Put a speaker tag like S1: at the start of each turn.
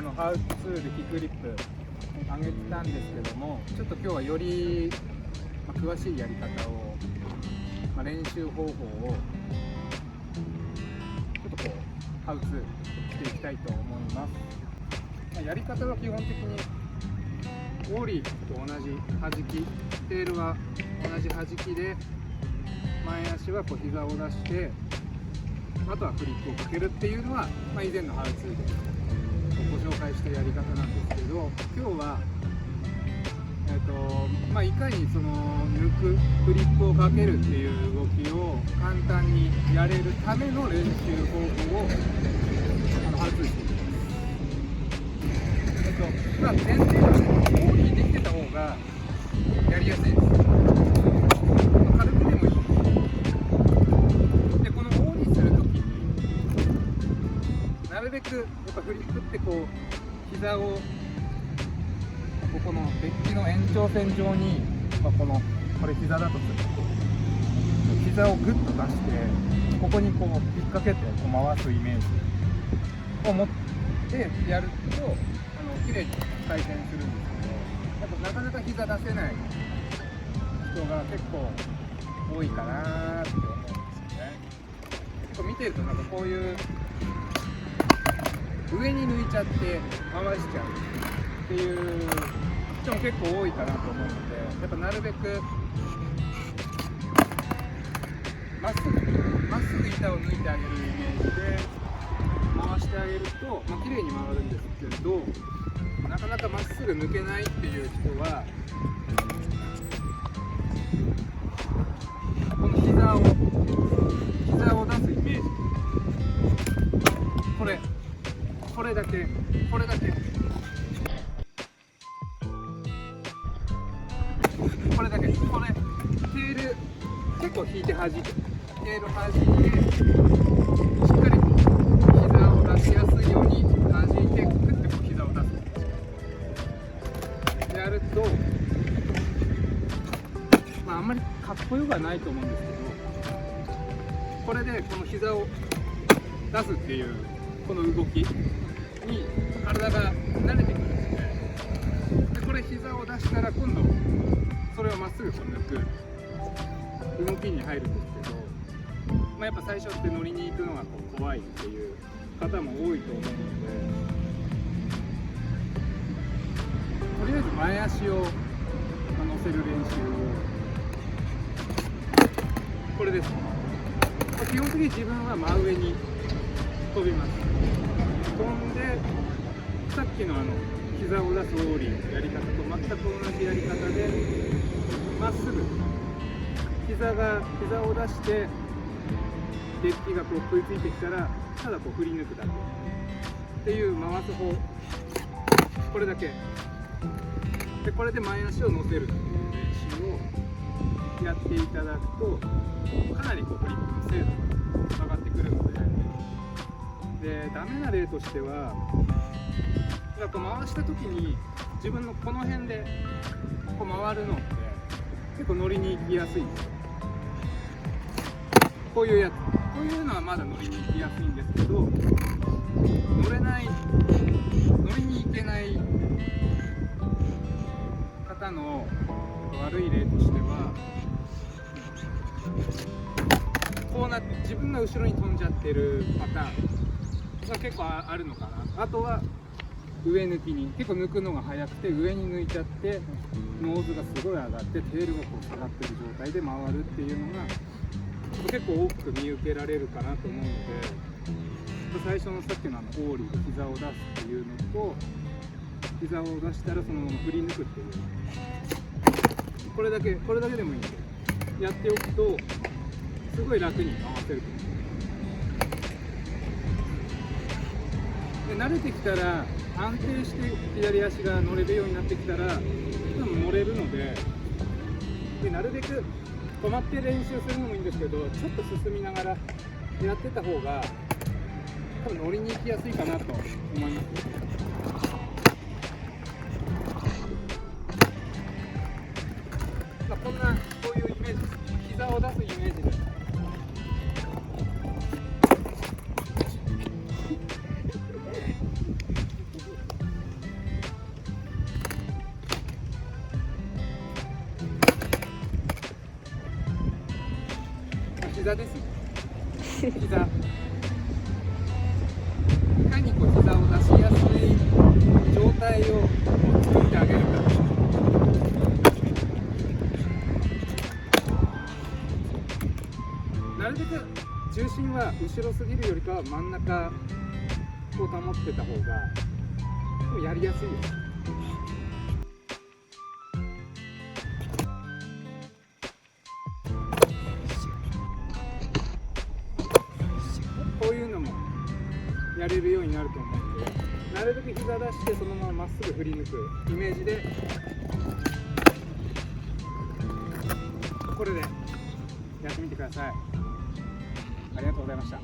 S1: ハウツーでキックリップ上げてたんですけども、ちょっと今日はより、詳しいやり方を、練習方法をちょっとハウツーしていきたいと思います。やり方は基本的にオーリーと同じ弾き、テールは同じ弾きで、前足は膝を出して、あとはフリップをかけるっていうのは、以前のハウツーでご紹介したやり方なんですけど、今日は、いかにその抜くフリップをかけるっていう動きを簡単にやれるための練習方法をハウツーしていきます。前提はオーリーできてた方がやりやすいです。軽くでもいい。で、このオーリーするときになるべくやっぱフリップって膝をこのデッキの延長線上に、これ膝だとすると膝をグッと出してここに引っ掛けて回すイメージを持ってやると綺麗に回転するんですけど、やっぱなかなか膝出せない人が結構多いかなって思うんですよね。結構見てるとこういう上に抜いちゃって回しちゃうっていう人も結構多いかなと思うので、やっぱなるべくまっすぐ板を抜いてあげるイメージで回してあげると、綺麗に回るんですけど、なかなかまっすぐ抜けないっていう人はこの膝を出すイメージ、これだけこれテール結構引いて弾いて、テール弾いてしっかり膝を出しやすいように弾いて、グッて膝を出すやると、あんまりかっこよくはないと思うんですけど、これでこの膝を出すっていうこの動きに体が慣れてくるんですね。でこれ膝を出したら今度それをまっすぐ抜く動きに入るんですけど、やっぱ最初って乗りに行くのが怖いっていう方も多いと思うので、とりあえず前足を乗せる練習を、これです。基本的に自分は真上に飛びます。飛んでさっきの膝を出すオーリーのやり方と全く同じやり方でまっすぐ膝を出してデッキが食いついてきたらただ振り抜くだけっていう回す方、これだけで、これで前足を乗せるっていう練習をやっていただくとかなりフリップの精度が上がってくるので、ダメな例としては回した時に自分のこの辺で回るのって結構乗りに行きやすいんですよ。こういうやつ、こういうのはまだ乗りに行きやすいんですけど、乗りに行けない方の悪い例としては、こうなって自分が後ろに飛んじゃってるパターンが結構あるのかな。あとは上抜きに結構抜くのが早くて上に抜いちゃってノーズがすごい上がってテールが下がってる状態で回るっていうのが結構大きく見受けられるかなと思うので、最初のさっきのオーリーで膝を出すっていうのと、膝を出したらそのまま振り抜くっていう、これだけでもいいんでやっておくとすごい楽に回せると思う。で慣れてきたら安定して左足が乗れるようになってきたら乗れるので、なるべく止まって練習するのもいいんですけど、ちょっと進みながらやってた方が多分乗りに行きやすいかなと思います。こういうイメージです。膝を出すイメージです。膝ですね。膝。いかにこう膝を出しやすい状態を作ってあげるか。なるべく重心は後ろすぎるよりかは真ん中を保ってた方がやりやすいです。こういうのもやれるようになると思うので、なるべく膝出してそのまままっすぐ振り抜くイメージで、これでやってみてください。ありがとうございました。